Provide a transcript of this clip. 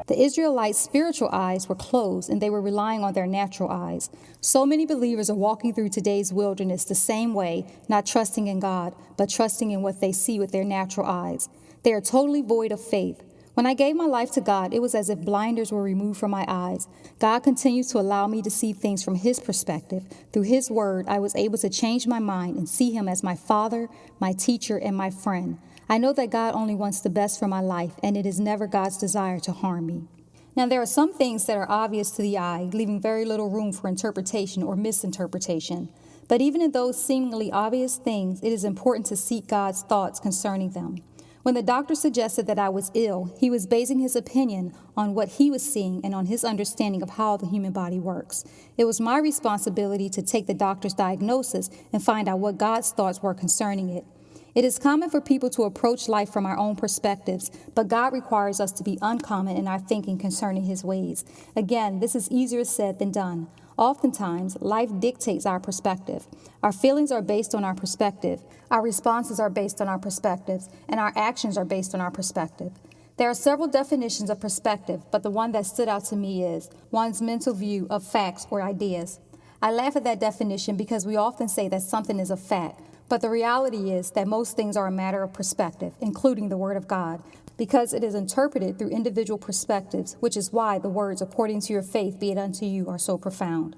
The Israelites' spiritual eyes were closed, and they were relying on their natural eyes. So many believers are walking through today's wilderness the same way, not trusting in God, but trusting in what they see with their natural eyes. They are totally void of faith. When I gave my life to God, it was as if blinders were removed from my eyes. God continues to allow me to see things from His perspective. Through His word, I was able to change my mind and see Him as my Father, my teacher, and my friend. I know that God only wants the best for my life, and it is never God's desire to harm me. Now, there are some things that are obvious to the eye, leaving very little room for interpretation or misinterpretation. But even in those seemingly obvious things, it is important to seek God's thoughts concerning them. When the doctor suggested that I was ill, he was basing his opinion on what he was seeing and on his understanding of how the human body works. It was my responsibility to take the doctor's diagnosis and find out what God's thoughts were concerning it. It is common for people to approach life from our own perspectives, but God requires us to be uncommon in our thinking concerning His ways. Again, this is easier said than done. Oftentimes, life dictates our perspective. Our feelings are based on our perspective. Our responses are based on our perspectives, and our actions are based on our perspective. There are several definitions of perspective, but the one that stood out to me is one's mental view of facts or ideas. I laugh at that definition because we often say that something is a fact, but the reality is that most things are a matter of perspective, including the Word of God, because it is interpreted through individual perspectives, which is why the words, according to your faith be it unto you, are so profound.